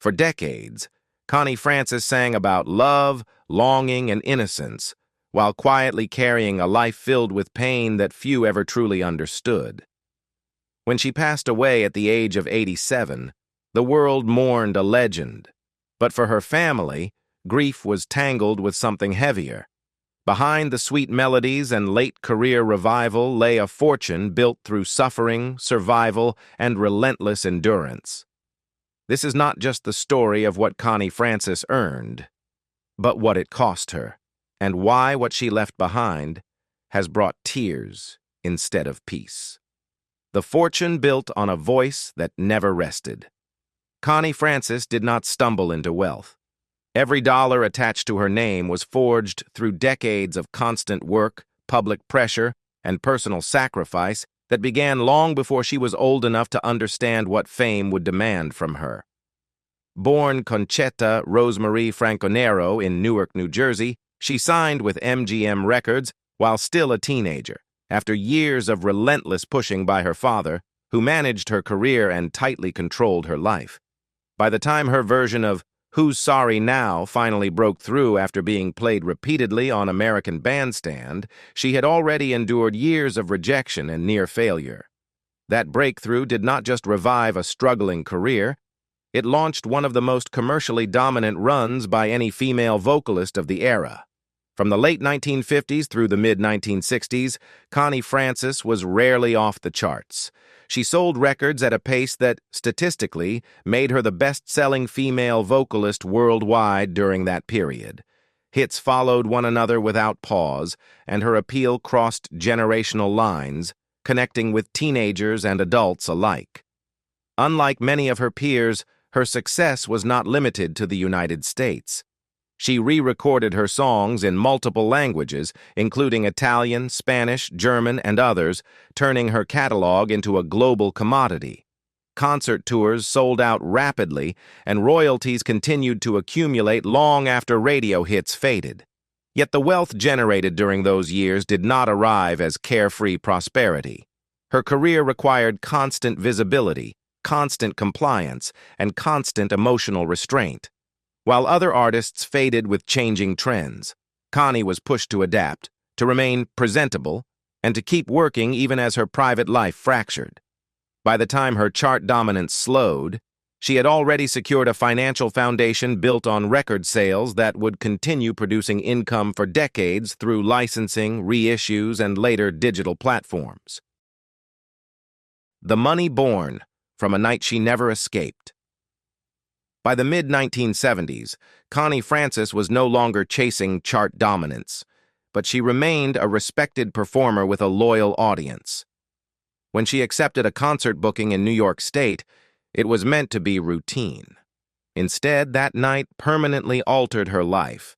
For decades, Connie Francis sang about love, longing, and innocence, while quietly carrying a life filled with pain that few ever truly understood. When she passed away at the age of 87, the world mourned a legend. But for her family, grief was tangled with something heavier. Behind the sweet melodies and late career revival lay a fortune built through suffering, survival, and relentless endurance. This is not just the story of what Connie Francis earned, but what it cost her, and why what she left behind has brought tears instead of peace. The fortune built on a voice that never rested. Connie Francis did not stumble into wealth. Every dollar attached to her name was forged through decades of constant work, public pressure, and personal sacrifice that began long before she was old enough to understand what fame would demand from her. Born Concetta Rosemarie Franconero in Newark, New Jersey, she signed with MGM Records while still a teenager, after years of relentless pushing by her father, who managed her career and tightly controlled her life. By the time her version of Who's Sorry Now finally broke through after being played repeatedly on American Bandstand, she had already endured years of rejection and near failure. That breakthrough did not just revive a struggling career, it launched one of the most commercially dominant runs by any female vocalist of the era. From the late 1950s through the mid-1960s, Connie Francis was rarely off the charts. She sold records at a pace that, statistically, made her the best-selling female vocalist worldwide during that period. Hits followed one another without pause, and her appeal crossed generational lines, connecting with teenagers and adults alike. Unlike many of her peers, her success was not limited to the United States. She re-recorded her songs in multiple languages, including Italian, Spanish, German, and others, turning her catalog into a global commodity. Concert tours sold out rapidly, and royalties continued to accumulate long after radio hits faded. Yet the wealth generated during those years did not arrive as carefree prosperity. Her career required constant visibility, constant compliance, and constant emotional restraint. While other artists faded with changing trends, Connie was pushed to adapt, to remain presentable, and to keep working even as her private life fractured. By the time her chart dominance slowed, she had already secured a financial foundation built on record sales that would continue producing income for decades through licensing, reissues, and later digital platforms. The money born from a night she never escaped. By the mid-1970s, Connie Francis was no longer chasing chart dominance, but she remained a respected performer with a loyal audience. When she accepted a concert booking in New York State, it was meant to be routine. Instead, that night permanently altered her life.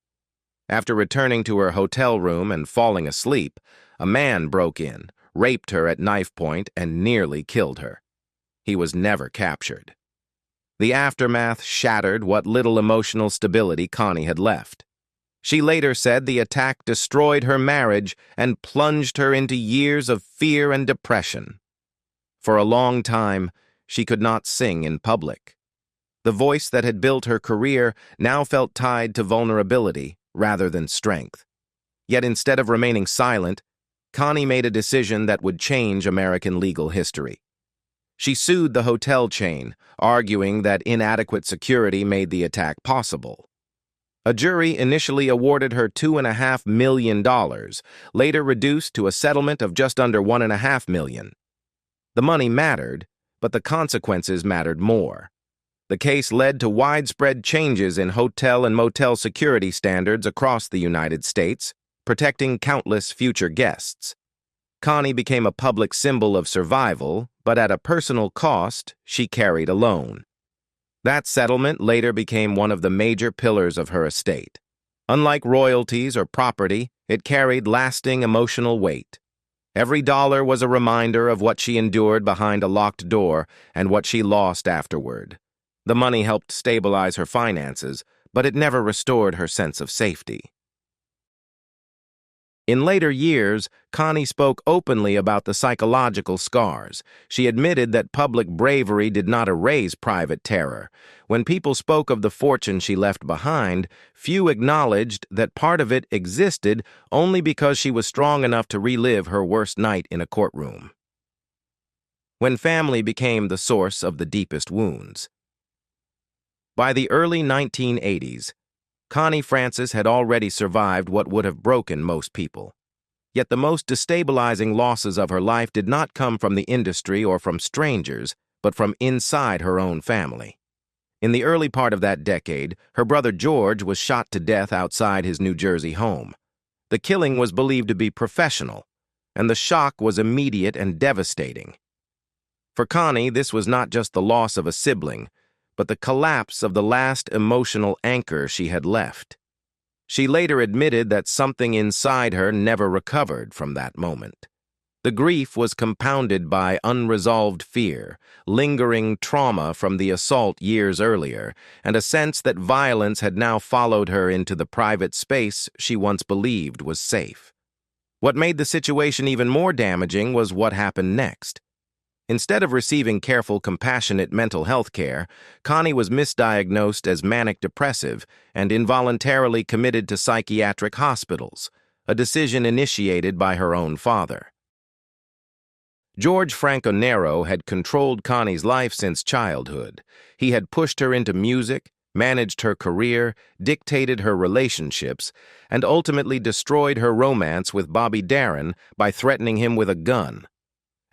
After returning to her hotel room and falling asleep, a man broke in, raped her at knife point, and nearly killed her. He was never captured. The aftermath shattered what little emotional stability Connie had left. She later said the attack destroyed her marriage and plunged her into years of fear and depression. For a long time, she could not sing in public. The voice that had built her career now felt tied to vulnerability rather than strength. Yet instead of remaining silent, Connie made a decision that would change American legal history. She sued the hotel chain, arguing that inadequate security made the attack possible. A jury initially awarded her $2.5 million, later reduced to a settlement of just under $1.5 million. The money mattered, but the consequences mattered more. The case led to widespread changes in hotel and motel security standards across the United States, protecting countless future guests. Connie became a public symbol of survival, but at a personal cost she carried alone. That settlement later became one of the major pillars of her estate. Unlike royalties or property, it carried lasting emotional weight. Every dollar was a reminder of what she endured behind a locked door and what she lost afterward. The money helped stabilize her finances, but it never restored her sense of safety. In later years, Connie spoke openly about the psychological scars. She admitted that public bravery did not erase private terror. When people spoke of the fortune she left behind, few acknowledged that part of it existed only because she was strong enough to relive her worst night in a courtroom. When family became the source of the deepest wounds. By the early 1980s, Connie Francis had already survived what would have broken most people. Yet the most destabilizing losses of her life did not come from the industry or from strangers, but from inside her own family. In the early part of that decade, her brother George was shot to death outside his New Jersey home. The killing was believed to be professional, and the shock was immediate and devastating. For Connie, this was not just the loss of a sibling, but the collapse of the last emotional anchor she had left. She later admitted that something inside her never recovered from that moment. The grief was compounded by unresolved fear, lingering trauma from the assault years earlier, and a sense that violence had now followed her into the private space she once believed was safe. What made the situation even more damaging was what happened next. Instead of receiving careful, compassionate mental health care, Connie was misdiagnosed as manic-depressive and involuntarily committed to psychiatric hospitals, a decision initiated by her own father. George Franco had controlled Connie's life since childhood. He had pushed her into music, managed her career, dictated her relationships, and ultimately destroyed her romance with Bobby Darin by threatening him with a gun.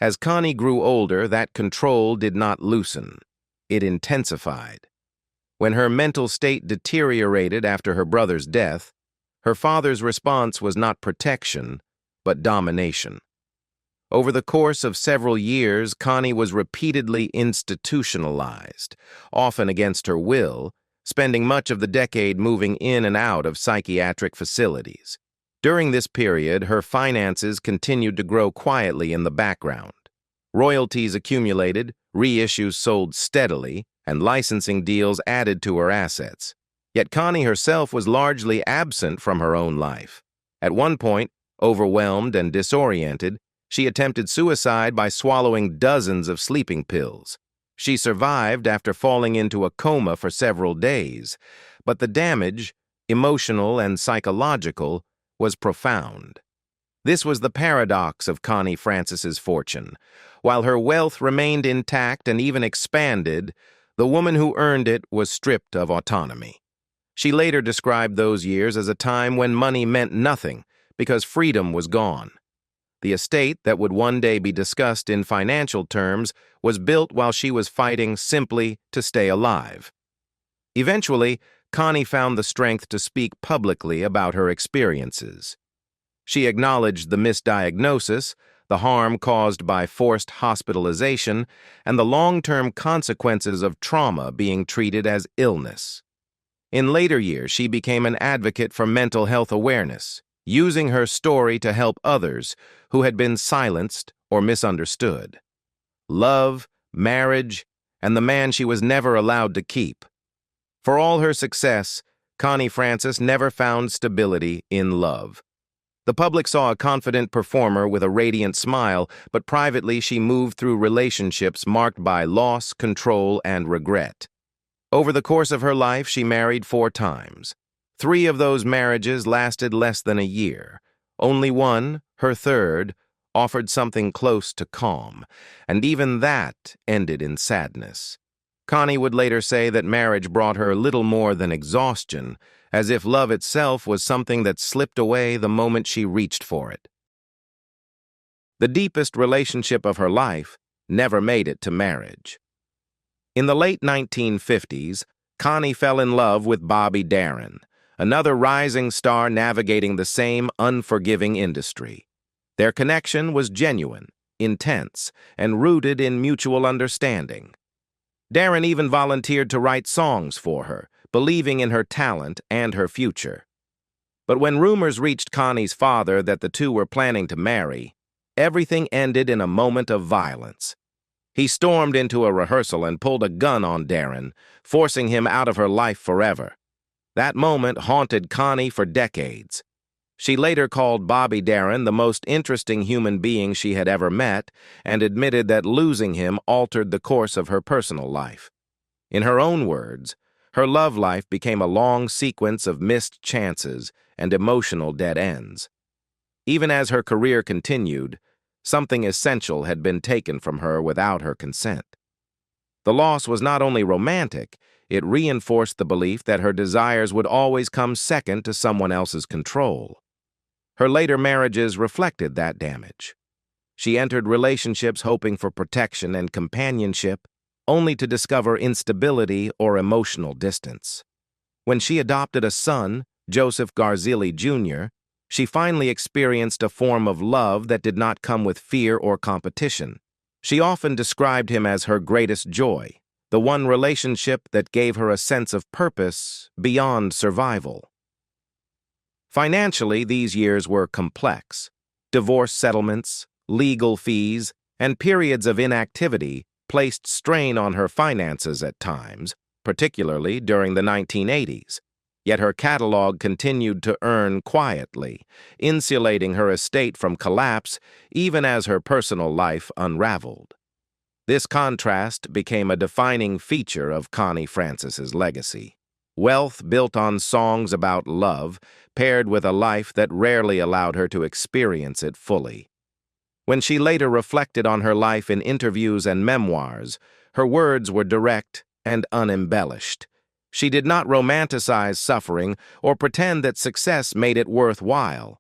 As Connie grew older, that control did not loosen. It intensified. When her mental state deteriorated after her brother's death, her father's response was not protection, but domination. Over the course of several years, Connie was repeatedly institutionalized, often against her will, spending much of the decade moving in and out of psychiatric facilities. During this period, her finances continued to grow quietly in the background. Royalties accumulated, reissues sold steadily, and licensing deals added to her assets. Yet Connie herself was largely absent from her own life. At one point, overwhelmed and disoriented, she attempted suicide by swallowing dozens of sleeping pills. She survived after falling into a coma for several days, but the damage, emotional and psychological, was profound. This was the paradox of Connie Francis's fortune. While her wealth remained intact and even expanded, the woman who earned it was stripped of autonomy. She later described those years as a time when money meant nothing because freedom was gone. The estate that would one day be discussed in financial terms was built while she was fighting simply to stay alive. Eventually, Connie found the strength to speak publicly about her experiences. She acknowledged the misdiagnosis, the harm caused by forced hospitalization, and the long-term consequences of trauma being treated as illness. In later years, she became an advocate for mental health awareness, using her story to help others who had been silenced or misunderstood. Love, marriage, and the man she was never allowed to keep. For all her success, Connie Francis never found stability in love. The public saw a confident performer with a radiant smile, but privately she moved through relationships marked by loss, control, and regret. Over the course of her life, she married 4 times. 3 of those marriages lasted less than a year. Only one, her third, offered something close to calm, and even that ended in sadness. Connie would later say that marriage brought her little more than exhaustion, as if love itself was something that slipped away the moment she reached for it. The deepest relationship of her life never made it to marriage. In the late 1950s, Connie fell in love with Bobby Darin, another rising star navigating the same unforgiving industry. Their connection was genuine, intense, and rooted in mutual understanding. Darin even volunteered to write songs for her, believing in her talent and her future. But when rumors reached Connie's father that the two were planning to marry, everything ended in a moment of violence. He stormed into a rehearsal and pulled a gun on Darin, forcing him out of her life forever. That moment haunted Connie for decades. She later called Bobby Darin the most interesting human being she had ever met and admitted that losing him altered the course of her personal life. In her own words, her love life became a long sequence of missed chances and emotional dead ends. Even as her career continued, something essential had been taken from her without her consent. The loss was not only romantic, it reinforced the belief that her desires would always come second to someone else's control. Her later marriages reflected that damage. She entered relationships hoping for protection and companionship, only to discover instability or emotional distance. When she adopted a son, Joseph Garzili Jr., she finally experienced a form of love that did not come with fear or competition. She often described him as her greatest joy, the one relationship that gave her a sense of purpose beyond survival. Financially, these years were complex. Divorce settlements, legal fees, and periods of inactivity placed strain on her finances at times, particularly during the 1980s. Yet her catalog continued to earn quietly, insulating her estate from collapse even as her personal life unraveled. This contrast became a defining feature of Connie Francis's legacy. Wealth built on songs about love, paired with a life that rarely allowed her to experience it fully. When she later reflected on her life in interviews and memoirs, her words were direct and unembellished. She did not romanticize suffering or pretend that success made it worthwhile.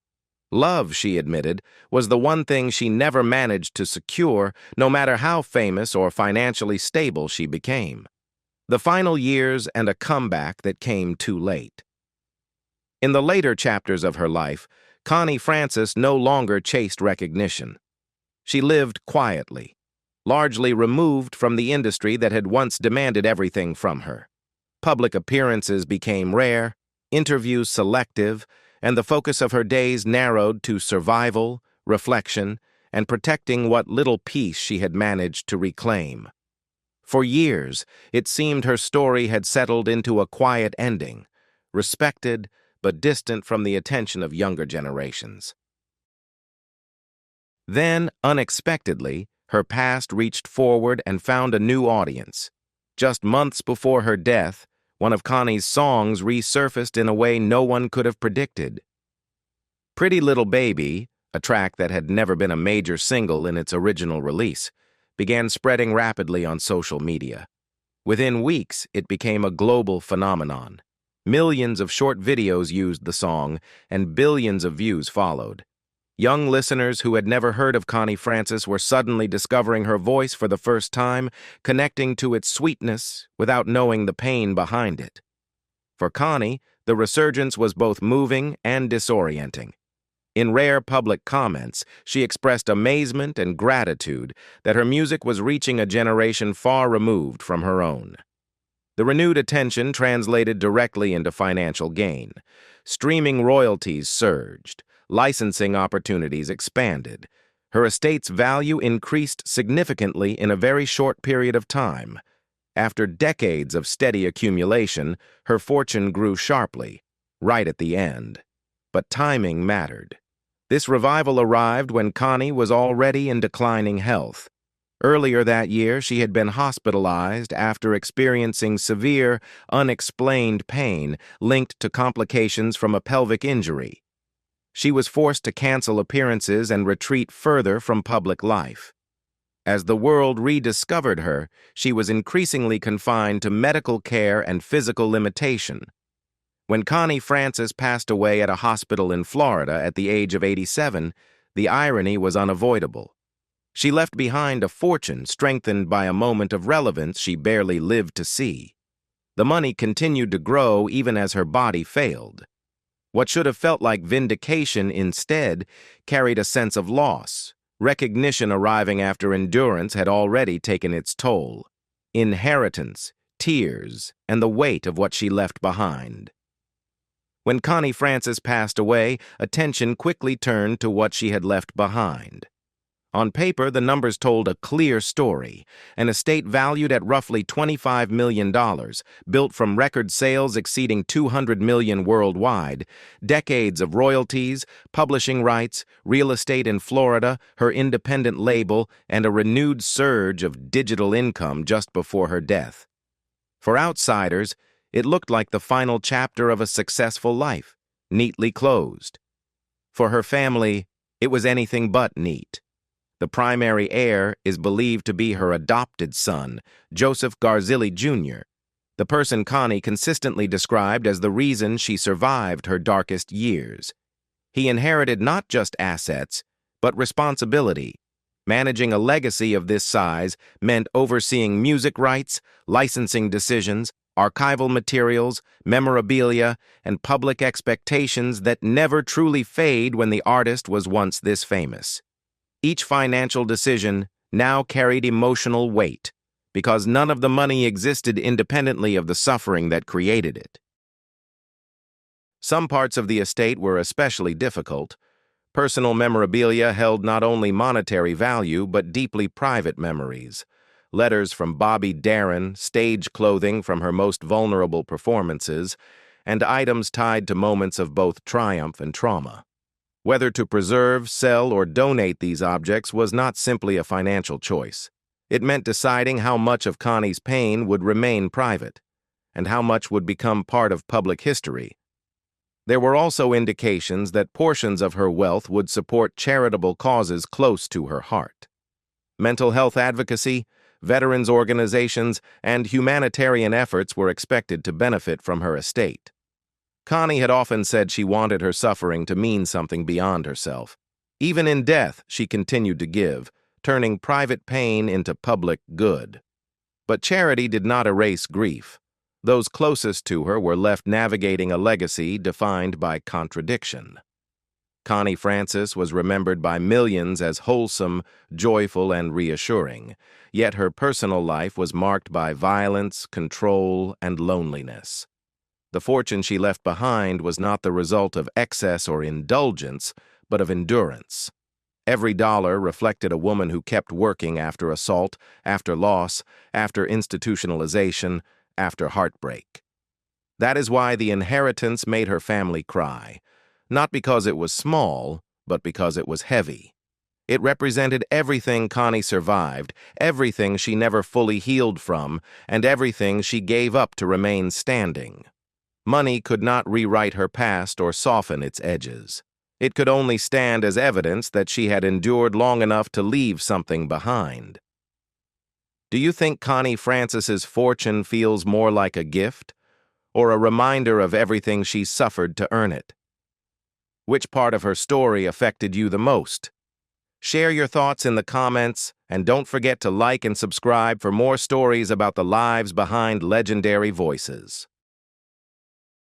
Love, she admitted, was the one thing she never managed to secure, no matter how famous or financially stable she became. The final years and a comeback that came too late. In the later chapters of her life, Connie Francis no longer chased recognition. She lived quietly, largely removed from the industry that had once demanded everything from her. Public appearances became rare, interviews selective, and the focus of her days narrowed to survival, reflection, and protecting what little peace she had managed to reclaim. For years, it seemed her story had settled into a quiet ending, respected but distant from the attention of younger generations. Then, unexpectedly, her past reached forward and found a new audience. Just months before her death, one of Connie's songs resurfaced in a way no one could have predicted. Pretty Little Baby, a track that had never been a major single in its original release, began spreading rapidly on social media. Within weeks, it became a global phenomenon. Millions of short videos used the song, and billions of views followed. Young listeners who had never heard of Connie Francis were suddenly discovering her voice for the first time, connecting to its sweetness without knowing the pain behind it. For Connie, the resurgence was both moving and disorienting. In rare public comments, she expressed amazement and gratitude that her music was reaching a generation far removed from her own. The renewed attention translated directly into financial gain. Streaming royalties surged. Licensing opportunities expanded. Her estate's value increased significantly in a very short period of time. After decades of steady accumulation, her fortune grew sharply, right at the end. But timing mattered. This revival arrived when Connie was already in declining health. Earlier that year, she had been hospitalized after experiencing severe, unexplained pain linked to complications from a pelvic injury. She was forced to cancel appearances and retreat further from public life. As the world rediscovered her, she was increasingly confined to medical care and physical limitation. When Connie Francis passed away at a hospital in Florida at the age of 87, the irony was unavoidable. She left behind a fortune strengthened by a moment of relevance she barely lived to see. The money continued to grow even as her body failed. What should have felt like vindication instead carried a sense of loss, recognition arriving after endurance had already taken its toll, inheritance, tears, and the weight of what she left behind. When Connie Francis passed away, attention quickly turned to what she had left behind. On paper, the numbers told a clear story, an estate valued at roughly $25 million, built from record sales exceeding $200 million worldwide, decades of royalties, publishing rights, real estate in Florida, her independent label, and a renewed surge of digital income just before her death. For outsiders, it looked like the final chapter of a successful life, neatly closed. For her family, it was anything but neat. The primary heir is believed to be her adopted son, Joseph Garzilli Jr., the person Connie consistently described as the reason she survived her darkest years. He inherited not just assets, but responsibility. Managing a legacy of this size meant overseeing music rights, licensing decisions, archival materials, memorabilia, and public expectations that never truly fade when the artist was once this famous. Each financial decision now carried emotional weight, because none of the money existed independently of the suffering that created it. Some parts of the estate were especially difficult. Personal memorabilia held not only monetary value, but deeply private memories. Letters from Bobby Darin, stage clothing from her most vulnerable performances, and items tied to moments of both triumph and trauma. Whether to preserve, sell, or donate these objects was not simply a financial choice. It meant deciding how much of Connie's pain would remain private, and how much would become part of public history. There were also indications that portions of her wealth would support charitable causes close to her heart. Mental health advocacy, veterans organizations, and humanitarian efforts were expected to benefit from her estate. Connie had often said she wanted her suffering to mean something beyond herself. Even in death, she continued to give, turning private pain into public good. But charity did not erase grief. Those closest to her were left navigating a legacy defined by contradiction. Connie Francis was remembered by millions as wholesome, joyful, and reassuring, yet her personal life was marked by violence, control, and loneliness. The fortune she left behind was not the result of excess or indulgence, but of endurance. Every dollar reflected a woman who kept working after assault, after loss, after institutionalization, after heartbreak. That is why the inheritance made her family cry, not because it was small, but because it was heavy. It represented everything Connie survived, everything she never fully healed from, and everything she gave up to remain standing. Money could not rewrite her past or soften its edges. It could only stand as evidence that she had endured long enough to leave something behind. Do you think Connie Francis's fortune feels more like a gift, or a reminder of everything she suffered to earn it? Which part of her story affected you the most? Share your thoughts in the comments, and don't forget to like and subscribe for more stories about the lives behind legendary voices.